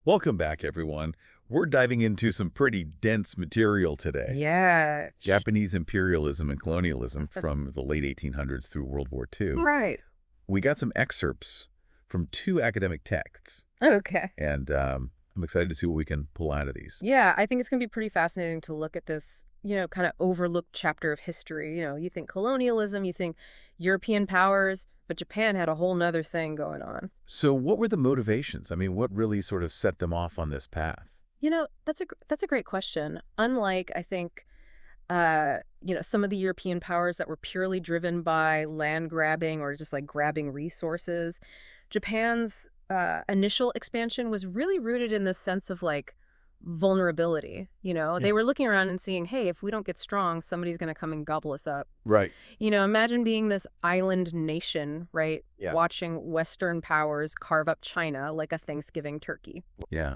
Welcome back, everyone. We're diving into some pretty dense material today. Yeah. Japanese imperialism and colonialism from the late 1800s through World War II. Right. We got some excerpts from two academic texts, Okay. and I'm excited to see what we can pull out of these. Yeah, I think it's going to be pretty fascinating to look at this, kind of overlooked chapter of history. You think colonialism, you think European powers, but Japan had a whole nother thing going on. So what were the motivations? I mean, what really sort of set them off on this path? That's a great question. Unlike, I think, some of the European powers that were purely driven by land grabbing or just like grabbing resources, Japan's initial expansion was really rooted in this sense of like vulnerability. They were looking around and seeing, hey, if we don't get strong, somebody's going to come and gobble us up. Right. Imagine being this island nation, right? Yeah. Watching Western powers carve up China like a Thanksgiving turkey. Yeah.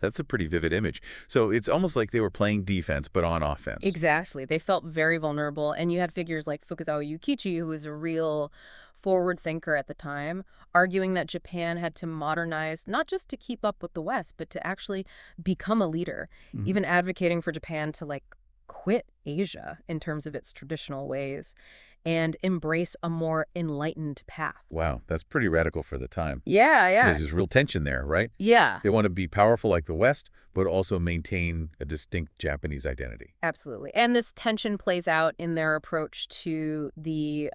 That's a pretty vivid image. So it's almost like they were playing defense, but on offense. Exactly. They felt very vulnerable. And you had figures like Fukazawa Yukichi, who was a real forward thinker at the time, arguing that Japan had to modernize, not just to keep up with the West, but to actually become a leader, even advocating for Japan to like quit Asia in terms of its traditional ways and embrace a more enlightened path. Wow, that's pretty radical for the time. Yeah. There's this real tension there, right? Yeah. They want to be powerful like the West, but also maintain a distinct Japanese identity. Absolutely. And this tension plays out in their approach to the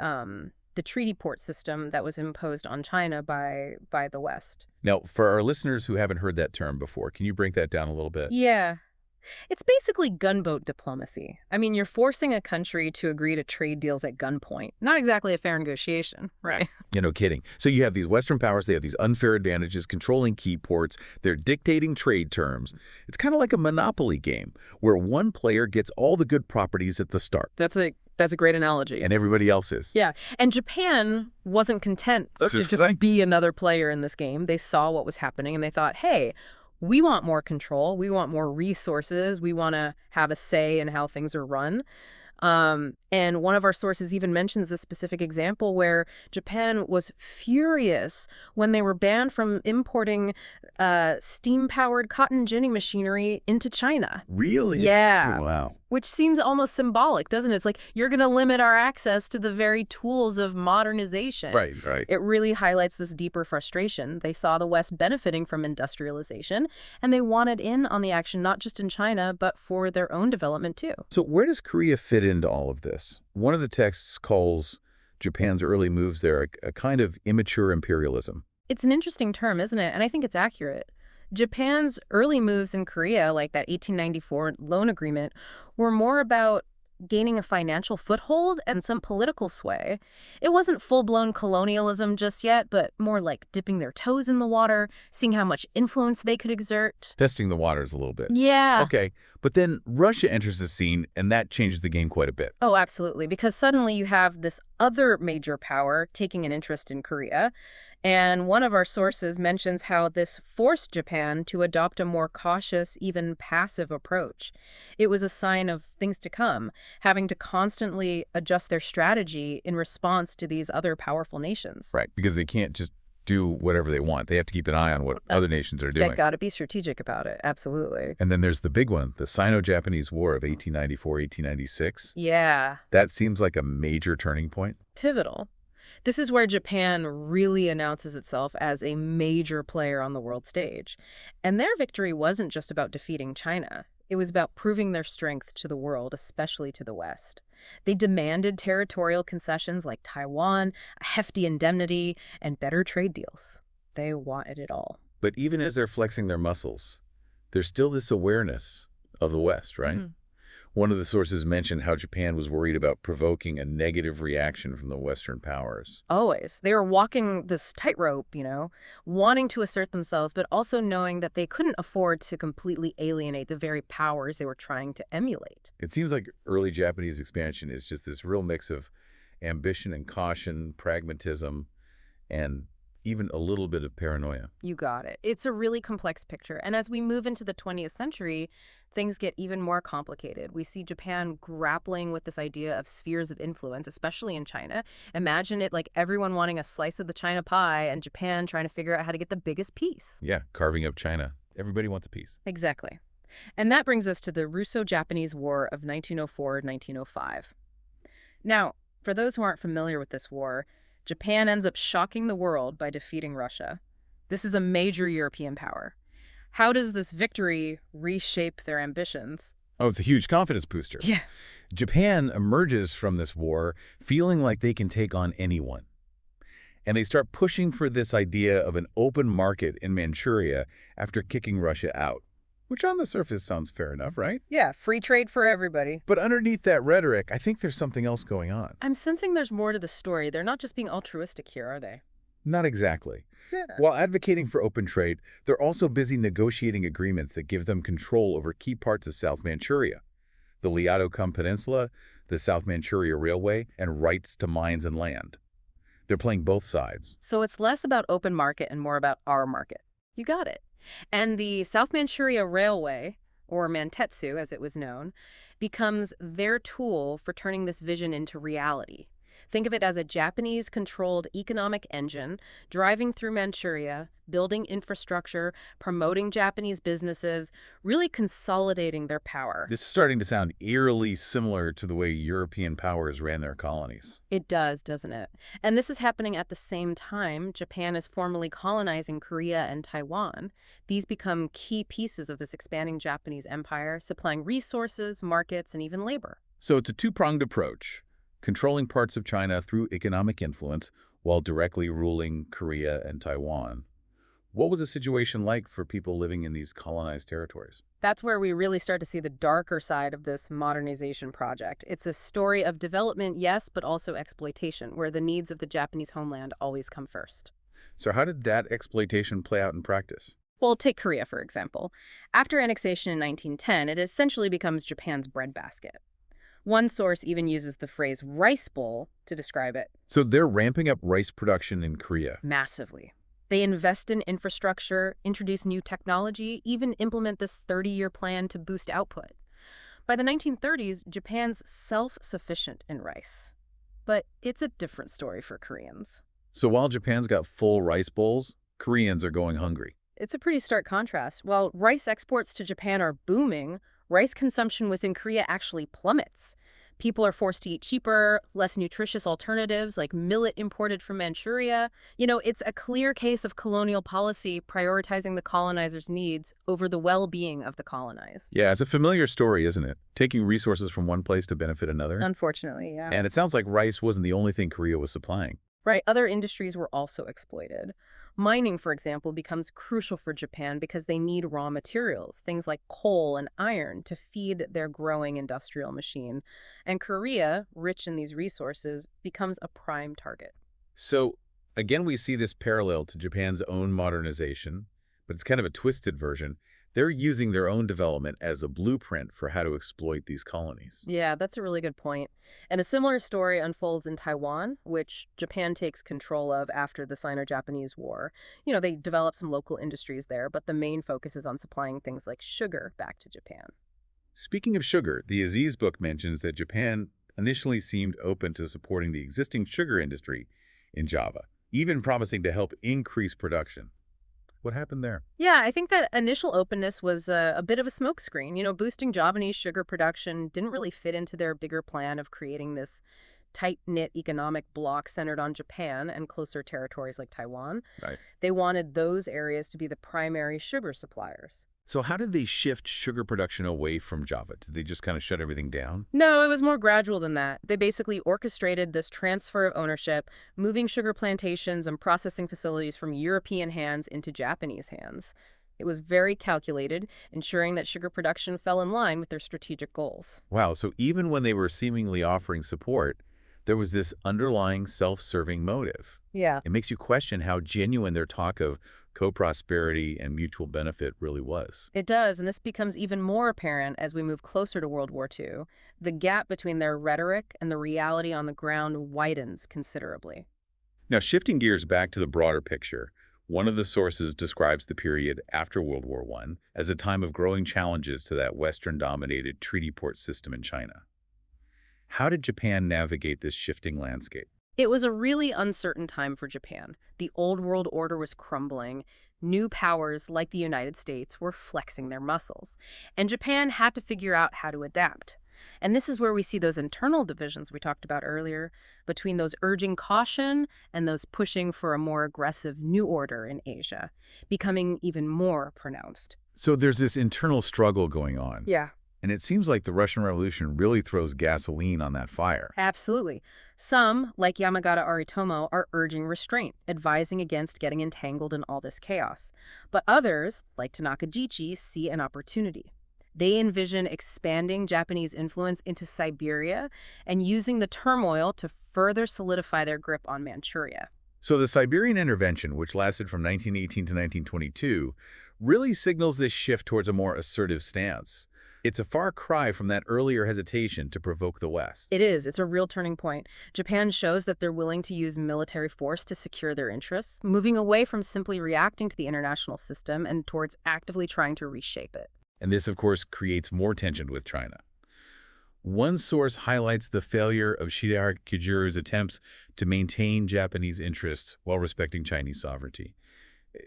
treaty port system that was imposed on China by the West. Now, for our listeners who haven't heard that term before, can you break that down a little bit? Yeah. It's basically gunboat diplomacy. I mean, you're forcing a country to agree to trade deals at gunpoint. Not exactly a fair negotiation, right? No kidding. So you have these Western powers, they have these unfair advantages, controlling key ports, they're dictating trade terms. It's kind of like a monopoly game where one player gets all the good properties at the start. That's a great analogy. And everybody else is. Yeah. And Japan wasn't content to just be another player in this game. They saw what was happening and they thought, hey, we want more control. We want more resources. We want to have a say in how things are run. And one of our sources even mentions this specific example where Japan was furious when they were banned from importing steam-powered cotton ginning machinery into China. Really? Yeah. Oh, wow. Which seems almost symbolic, doesn't it? It's like, you're going to limit our access to the very tools of modernization. Right. It really highlights this deeper frustration. They saw the West benefiting from industrialization, and they wanted in on the action, not just in China, but for their own development too. So where does Korea fit into all of this? One of the texts calls Japan's early moves there a kind of immature imperialism. It's an interesting term, isn't it? And I think it's accurate. Japan's early moves in Korea, like that 1894 loan agreement, were more about gaining a financial foothold and some political sway. It wasn't full-blown colonialism just yet, but more like dipping their toes in the water, seeing how much influence they could exert. Testing the waters a little bit. Yeah. Okay, but then Russia enters the scene, and that changes the game quite a bit. Oh, absolutely, because suddenly you have this other major power taking an interest in Korea. And one of our sources mentions how this forced Japan to adopt a more cautious, even passive approach. It was a sign of things to come, having to constantly adjust their strategy in response to these other powerful nations. Right, because they can't just do whatever they want. They have to keep an eye on what other nations are doing. They got to be strategic about it, absolutely. And then there's the big one, the Sino-Japanese War of 1894-1896. Yeah. That seems like a major turning point. Pivotal. This is where Japan really announces itself as a major player on the world stage. And their victory wasn't just about defeating China. It was about proving their strength to the world, especially to the West. They demanded territorial concessions like Taiwan, a hefty indemnity, and better trade deals. They wanted it all. But even as they're flexing their muscles, there's still this awareness of the West, right? Mm-hmm. One of the sources mentioned how Japan was worried about provoking a negative reaction from the Western powers. Always. They were walking this tightrope, wanting to assert themselves, but also knowing that they couldn't afford to completely alienate the very powers they were trying to emulate. It seems like early Japanese expansion is just this real mix of ambition and caution, pragmatism, and even a little bit of paranoia. You got it. It's a really complex picture. And as we move into the 20th century, things get even more complicated. We see Japan grappling with this idea of spheres of influence, especially in China. Imagine it like everyone wanting a slice of the China pie and Japan trying to figure out how to get the biggest piece. Yeah, carving up China. Everybody wants a piece. Exactly. And that brings us to the Russo-Japanese War of 1904-1905. Now, for those who aren't familiar with this war, Japan ends up shocking the world by defeating Russia. This is a major European power. How does this victory reshape their ambitions? Oh, it's a huge confidence booster. Yeah. Japan emerges from this war feeling like they can take on anyone. And they start pushing for this idea of an open market in Manchuria after kicking Russia out, which on the surface sounds fair enough, right? Yeah, free trade for everybody. But underneath that rhetoric, I think there's something else going on. I'm sensing there's more to the story. They're not just being altruistic here, are they? Not exactly. Yeah. While advocating for open trade, they're also busy negotiating agreements that give them control over key parts of South Manchuria, the Liaodong Peninsula, the South Manchuria Railway, and rights to mines and land. They're playing both sides. So it's less about open market and more about our market. You got it. And the South Manchuria Railway, or Mantetsu as it was known, becomes their tool for turning this vision into reality. Think of it as a Japanese-controlled economic engine driving through Manchuria, building infrastructure, promoting Japanese businesses, really consolidating their power. This is starting to sound eerily similar to the way European powers ran their colonies. It does, doesn't it? And this is happening at the same time Japan is formally colonizing Korea and Taiwan. These become key pieces of this expanding Japanese empire, supplying resources, markets, and even labor. So it's a two-pronged approach, controlling parts of China through economic influence while directly ruling Korea and Taiwan. What was the situation like for people living in these colonized territories? That's where we really start to see the darker side of this modernization project. It's a story of development, yes, but also exploitation, where the needs of the Japanese homeland always come first. So how did that exploitation play out in practice? Well, take Korea, for example. After annexation in 1910, it essentially becomes Japan's breadbasket. One source even uses the phrase rice bowl to describe it. So they're ramping up rice production in Korea. Massively. They invest in infrastructure, introduce new technology, even implement this 30-year plan to boost output. By the 1930s, Japan's self-sufficient in rice. But it's a different story for Koreans. So while Japan's got full rice bowls, Koreans are going hungry. It's a pretty stark contrast. While rice exports to Japan are booming, rice consumption within Korea actually plummets. People are forced to eat cheaper, less nutritious alternatives like millet imported from Manchuria. It's a clear case of colonial policy prioritizing the colonizers' needs over the well-being of the colonized. Yeah, it's a familiar story, isn't it? Taking resources from one place to benefit another. Unfortunately, yeah. And it sounds like rice wasn't the only thing Korea was supplying. Right, other industries were also exploited. Mining, for example, becomes crucial for Japan because they need raw materials, things like coal and iron, to feed their growing industrial machine. And Korea, rich in these resources, becomes a prime target. So, again, we see this parallel to Japan's own modernization, but it's kind of a twisted version. They're using their own development as a blueprint for how to exploit these colonies. Yeah, that's a really good point. And a similar story unfolds in Taiwan, which Japan takes control of after the Sino-Japanese War. They develop some local industries there, but the main focus is on supplying things like sugar back to Japan. Speaking of sugar, the Aziz book mentions that Japan initially seemed open to supporting the existing sugar industry in Java, even promising to help increase production. What happened there? Yeah, I think that initial openness was a bit of a smokescreen. Boosting Javanese sugar production didn't really fit into their bigger plan of creating this tight-knit economic bloc centered on Japan and closer territories like Taiwan. Right. They wanted those areas to be the primary sugar suppliers. So how did they shift sugar production away from Java? Did they just kind of shut everything down? No, it was more gradual than that. They basically orchestrated this transfer of ownership, moving sugar plantations and processing facilities from European hands into Japanese hands. It was very calculated, ensuring that sugar production fell in line with their strategic goals. Wow, so even when they were seemingly offering support, there was this underlying self-serving motive. Yeah. It makes you question how genuine their talk of co-prosperity and mutual benefit really was. It does, and this becomes even more apparent as we move closer to World War II. The gap between their rhetoric and the reality on the ground widens considerably. Now, shifting gears back to the broader picture, one of the sources describes the period after World War I as a time of growing challenges to that Western-dominated treaty port system in China. How did Japan navigate this shifting landscape? It was a really uncertain time for Japan. The old world order was crumbling. new powers like the United States were flexing their muscles, and Japan had to figure out how to adapt. And this is where we see those internal divisions we talked about earlier, between those urging caution and those pushing for a more aggressive new order in Asia, becoming even more pronounced. So there's this internal struggle going on. Yeah. And it seems like the Russian Revolution really throws gasoline on that fire. Absolutely. Some, like Yamagata Aritomo, are urging restraint, advising against getting entangled in all this chaos. But others, like Tanaka-Jichi, see an opportunity. They envision expanding Japanese influence into Siberia and using the turmoil to further solidify their grip on Manchuria. So the Siberian intervention, which lasted from 1918 to 1922, really signals this shift towards a more assertive stance. It's a far cry from that earlier hesitation to provoke the West. It is. It's a real turning point. Japan shows that they're willing to use military force to secure their interests, moving away from simply reacting to the international system and towards actively trying to reshape it. And this, of course, creates more tension with China. One source highlights the failure of Shidehara Kijuru's attempts to maintain Japanese interests while respecting Chinese sovereignty.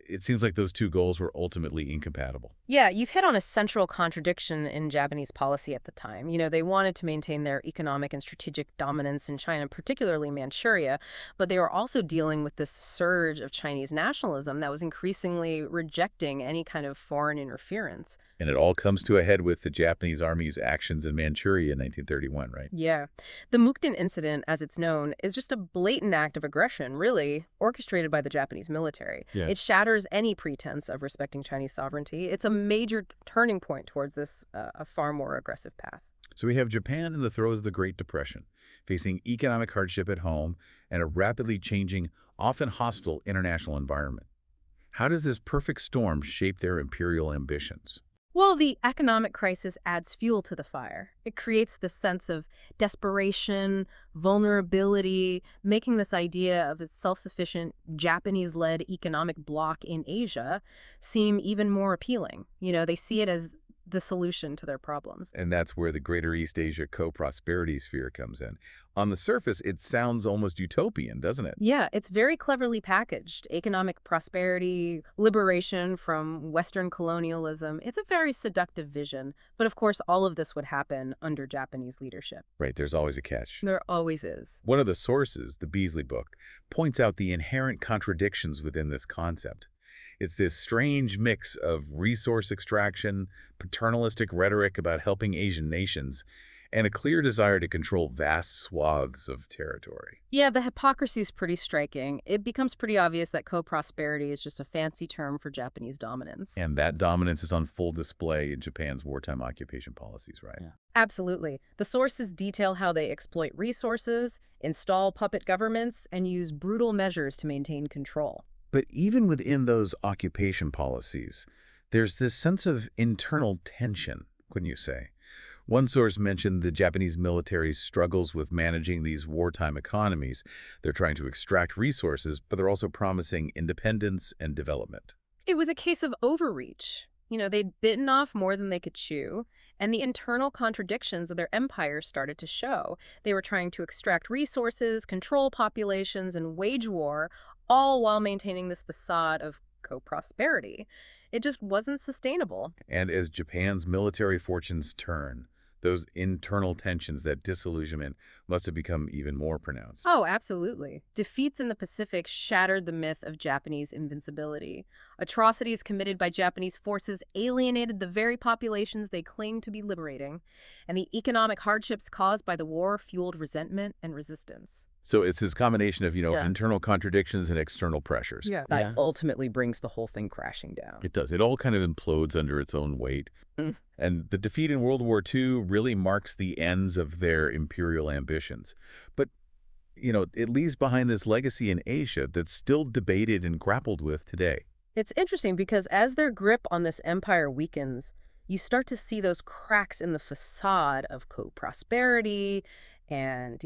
It seems like those two goals were ultimately incompatible. Yeah, you've hit on a central contradiction in Japanese policy at the time. They wanted to maintain their economic and strategic dominance in China, particularly Manchuria, but they were also dealing with this surge of Chinese nationalism that was increasingly rejecting any kind of foreign interference. And it all comes to a head with the Japanese army's actions in Manchuria in 1931, right? Yeah. The Mukden incident, as it's known, is just a blatant act of aggression, really, orchestrated by the Japanese military. Yeah. It shatters any pretense of respecting Chinese sovereignty. It's a major turning point towards this a far more aggressive path. So we have Japan in the throes of the Great Depression, facing economic hardship at home and a rapidly changing, often hostile international environment. How does this perfect storm shape their imperial ambitions? Well, the economic crisis adds fuel to the fire. It creates this sense of desperation, vulnerability, making this idea of a self-sufficient Japanese-led economic bloc in Asia seem even more appealing. They see it as the solution to their problems. And that's where the Greater East Asia co-prosperity sphere comes in. On the surface, it sounds almost utopian, doesn't it? Yeah, it's very cleverly packaged. Economic prosperity, liberation from Western colonialism. It's a very seductive vision. But of course, all of this would happen under Japanese leadership. Right, there's always a catch. There always is. One of the sources, the Beasley book, points out the inherent contradictions within this concept. It's this strange mix of resource extraction, paternalistic rhetoric about helping Asian nations, and a clear desire to control vast swaths of territory. Yeah, the hypocrisy is pretty striking. It becomes pretty obvious that co-prosperity is just a fancy term for Japanese dominance. And that dominance is on full display in Japan's wartime occupation policies, right? Yeah. Absolutely. The sources detail how they exploit resources, install puppet governments, and use brutal measures to maintain control. But even within those occupation policies, there's this sense of internal tension, couldn't you say? One source mentioned the Japanese military's struggles with managing these wartime economies. They're trying to extract resources, but they're also promising independence and development. It was a case of overreach. They'd bitten off more than they could chew, and the internal contradictions of their empire started to show. They were trying to extract resources, control populations, and wage war, all while maintaining this facade of co-prosperity. It just wasn't sustainable. And as Japan's military fortunes turn, those internal tensions, that disillusionment, must have become even more pronounced. Oh, absolutely. Defeats in the Pacific shattered the myth of Japanese invincibility. Atrocities committed by Japanese forces alienated the very populations they claimed to be liberating, and the economic hardships caused by the war fueled resentment and resistance. So it's this combination of, internal contradictions and external pressures. Yeah, that ultimately brings the whole thing crashing down. It does. It all kind of implodes under its own weight. And the defeat in World War II really marks the ends of their imperial ambitions. But, it leaves behind this legacy in Asia that's still debated and grappled with today. It's interesting because as their grip on this empire weakens, you start to see those cracks in the facade of co-prosperity and,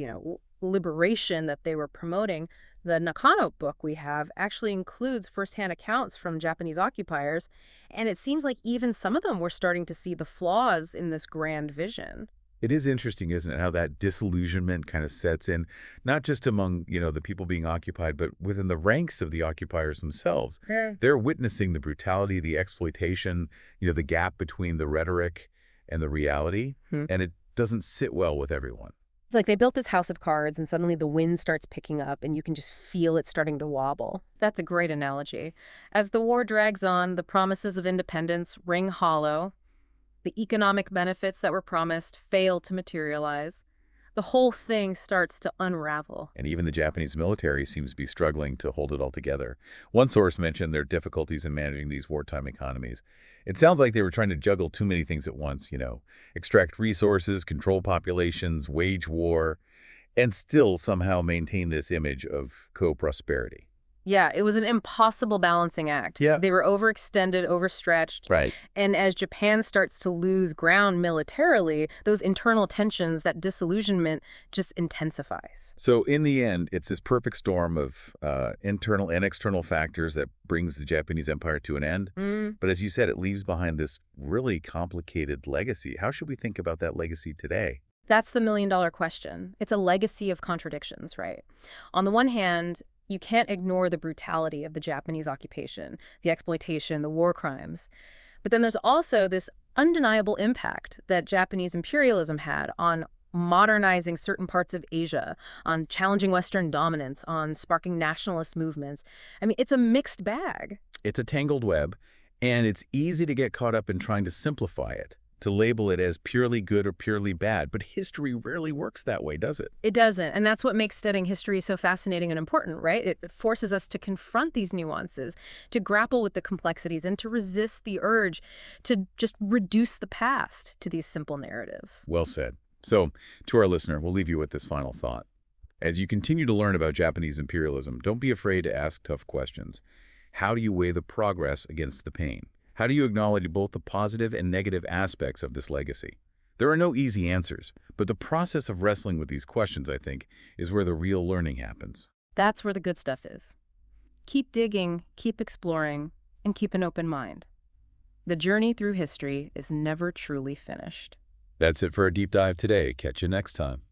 liberation that they were promoting. The Nakano book we have actually includes firsthand accounts from Japanese occupiers, and it seems like even some of them were starting to see the flaws in this grand vision. It is interesting, isn't it, how that disillusionment kind of sets in, not just among, the people being occupied, but within the ranks of the occupiers themselves. Yeah. They're witnessing the brutality, the exploitation, the gap between the rhetoric and the reality, and it doesn't sit well with everyone. It's like they built this house of cards and suddenly the wind starts picking up and you can just feel it starting to wobble. That's a great analogy. As the war drags on, the promises of independence ring hollow. The economic benefits that were promised fail to materialize. The whole thing starts to unravel. And even the Japanese military seems to be struggling to hold it all together. One source mentioned their difficulties in managing these wartime economies. It sounds like they were trying to juggle too many things at once, extract resources, control populations, wage war, and still somehow maintain this image of co-prosperity. Yeah, it was an impossible balancing act. Yeah. They were overextended, overstretched. Right. And as Japan starts to lose ground militarily, those internal tensions, that disillusionment just intensifies. So in the end, it's this perfect storm of internal and external factors that brings the Japanese empire to an end. But as you said, it leaves behind this really complicated legacy. How should we think about that legacy today? That's the million-dollar question. It's a legacy of contradictions, right? On the one hand, you can't ignore the brutality of the Japanese occupation, the exploitation, the war crimes. But then there's also this undeniable impact that Japanese imperialism had on modernizing certain parts of Asia, on challenging Western dominance, on sparking nationalist movements. I mean, it's a mixed bag. It's a tangled web, and it's easy to get caught up in trying to simplify it, to label it as purely good or purely bad. But history rarely works that way, does it? It doesn't. And that's what makes studying history so fascinating and important, right? It forces us to confront these nuances, to grapple with the complexities, and to resist the urge to just reduce the past to these simple narratives. Well said. So, to our listener, we'll leave you with this final thought. As you continue to learn about Japanese imperialism, don't be afraid to ask tough questions. How do you weigh the progress against the pain? How do you acknowledge both the positive and negative aspects of this legacy? There are no easy answers, but the process of wrestling with these questions, I think, is where the real learning happens. That's where the good stuff is. Keep digging, keep exploring, and keep an open mind. The journey through history is never truly finished. That's it for our deep dive today. Catch you next time.